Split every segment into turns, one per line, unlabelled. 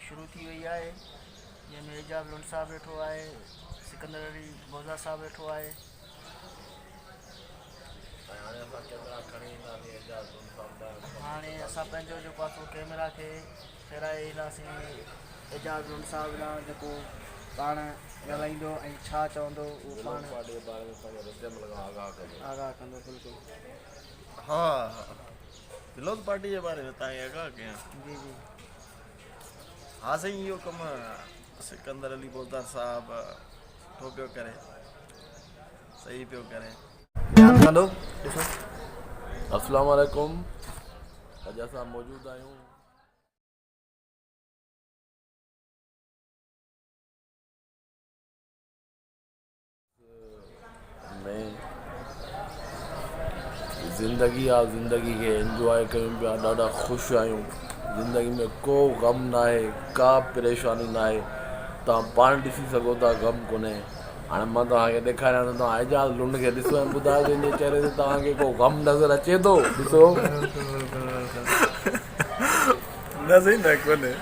शुरू थी वई आहे, जंहिंमें एजाज़ लुंड साहब वेठो आहे, सिकंदर अली बोज़ा साहब वेठो आहे। हाणे असां पंहिंजो जेको आहे कैमरा खे फेराए ईंदासीं एजाज़ लुंड साहब लाइ, जेको पाण ॻाल्हाईंदो ऐं छा चवंदो उहो पाण आगाह कंदो। बिल्कुलु
हाँ, विनोद पार्टी के बारे में तव्हांखे आगाह कयां।
जी जी।
हाँ साईं, इहो कमु सिकंदर अली बोज़दार साहब ठो पियो करे, सही पियो करे।
हलो ॾिसो।
अस्सलाम वालेकुम, अॼु असां मौजूदु आहियूं में ज़िंदगी आहे, ज़िंदगी खे इंजॉय कयूं पिया, ॾाढा ख़ुशि आहियूं। ज़िंदगी में को ग़म न आहे, का परेशानी न आहे। तव्हां पाण ॾिसी सघो था, ग़म कोन्हे। हाणे मां तव्हांखे ॾेखारियां थो, तव्हां एजाज़ लुंड खे ॾिसो ऐं ॿुधायो जंहिंजे चहिरे ते तव्हांखे को ग़म नज़र अचे थो। ॾिसो न साईं, न कोन्हे,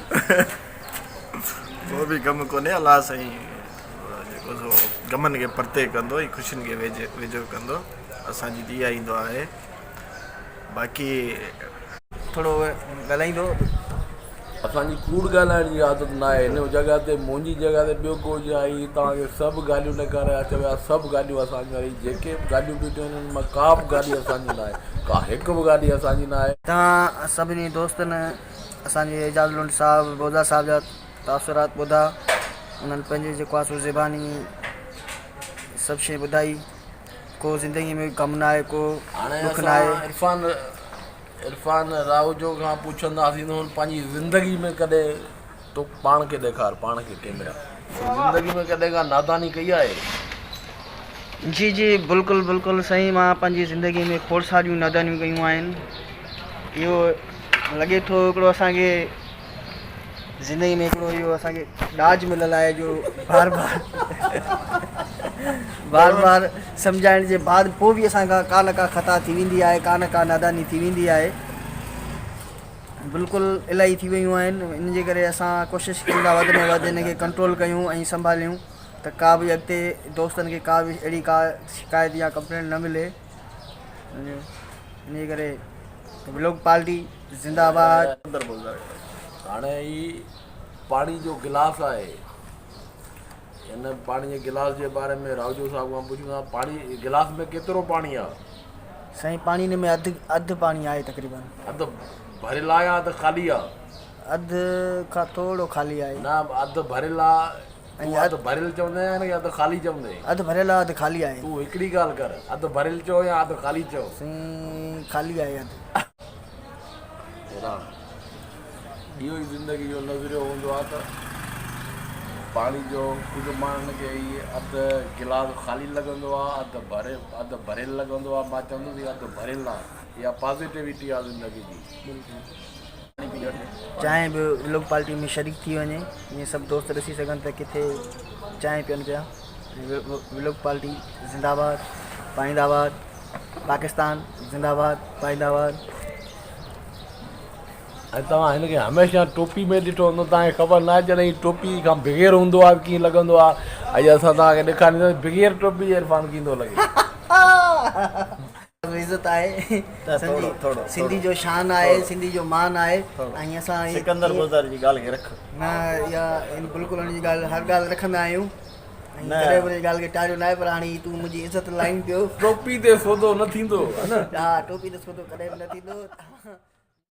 को बि ग़म कोन्हे। अलाह साईं जेको सो ग़मनि खे परते कंदो ऐं ख़ुशियुनि खे वेझो कंदो, असांजी त इहा ईंदो आहे। बाक़ी
थोरो ॻाल्हाईंदो।
असांजी कूड़ ॻाल्हाइण जी आदत न आहे। हिन जॻह ते मुंहिंजी जॻह ते ॿियो को आई तव्हांखे सभु ॻाल्हियूं ॾेखारिया, चविया सभु ॻाल्हियूं असांजूं आहिनि। जेके बि ॻाल्हियूं बीठियूं आहिनि हुन मां का बि ॻाल्हि असांजी न आहे, का हिकु बि ॻाल्हि असांजी न आहे।
तव्हां सभिनी दोस्तनि असांजे एजाज़ लुंड साहब बोज़ा साहब जा तासुरात ॿुधा, उन्हनि पंहिंजे जेको आहे सो ज़बानी सभु शइ ॿुधाई। को ज़िंदगी में कमु न आहे, को दुख न आहे।
इरफान रावजो खां पुछंदासीं त हुन पंहिंजी ज़िंदगी में कॾहिं तो पाण खे ॾेखार, पाण खे कैमरा, ज़िंदगी में कॾहिं का नादानी कई आहे?
जी जी, बिल्कुलु बिल्कुलु सही। मां पंहिंजी ज़िंदगी में खोड़ सारियूं नादानियूं कयूं आहिनि। इहो लॻे थो हिकिड़ो असांखे ज़िंदगी में हिकिड़ो इहो असांखे ॾाज मिलियलु आहे, जो बार बार सम्झाइण जे बाद पोइ बि असांखां का न का ख़ता थी वेंदी आहे, का न का नादानी थी वेंदी आहे। बिल्कुलु इलाही थी वियूं आहिनि। इन जे करे असां कोशिशि कंदा वधि में वधि हिन खे कंट्रोल कयूं ऐं संभालियूं, त का बि अॻिते दोस्तनि खे का बि अहिड़ी का शिकायत या कंप्लेंट न मिले। इन जे करे व्लॉग पार्टी ज़िंदाबाद।
हाणे ही पाणी जो गिलास आहे, हिन पाणी जे गिलास जे बारे में रावजो साहब खां पुछूं था, पाणी गिलास में केतिरो पाणी आहे?
साईं पाणी हिन में अधु पाणी आहे तक़रीबन।
अधु भरियलु आहे या अधु ख़ाली आहे?
अधु खां थोरो ख़ाली आहे।
न, अधु भरियलु आहे ऐं अधु भरियलु चवंदे आहिनि या अधु ख़ाली चवंदे?
अधु भरियलु आहे, अधु ख़ाली आहे।
तूं हिकिड़ी ॻाल्हि कर, अधु भरियलु चओ या अधु ख़ाली चओ?
साईं ख़ाली आहे अधु।
इहो ई ज़िंदगी जो नज़रियो हूंदो आहे। त पाणी जो कुझु माण्हुनि खे इहे अधु गिलास ख़ाली लॻंदो आहे, अधु भरियलु लॻंदो आहे। मां चवंदुसि अधु भरियलु आहे, इहा पॉज़िटिविटी आहे ज़िंदगी जी।
चांहि बि व्लॉग पार्टी में शरीक थी वञे, ईअं सभु दोस्त ॾिसी सघनि त किथे चांहि पीअनि पिया। व्लॉग पार्टी ज़िंदाबाद, पाईंदाबाद, पाकिस्तान ज़िंदाबाद, पाईंदाबाद।
ऐं तव्हां हिनखे हमेशह टोपी में ॾिठो हूंदो, तव्हांखे ख़बर न आहे जॾहिं टोपी खां बग़ैर हूंदो आहे कीअं लॻंदो आहे। अॼु असां तव्हांखे ॾेखारींदासीं बग़ैर टोपी इरफान कीअं थो लॻे।
इज़त आहे, सिंधी जो शान आहे, सिंधी जो मान आहे। ऐं असां
सिकंदर बोज़दार जी ॻाल्हि खे रख
न, इहा बिल्कुलु हुनजी ॻाल्हि हर ॻाल्हि रखंदा आहियूं। कॾहिं बि ॻाल्हि खे टारियो न आहे, पर हाणे तूं मुंहिंजी इज़त लाइन पियो।
टोपी ते सौदो न थींदो।
हा, टोपी ते सौदो कॾहिं बि न थींदो।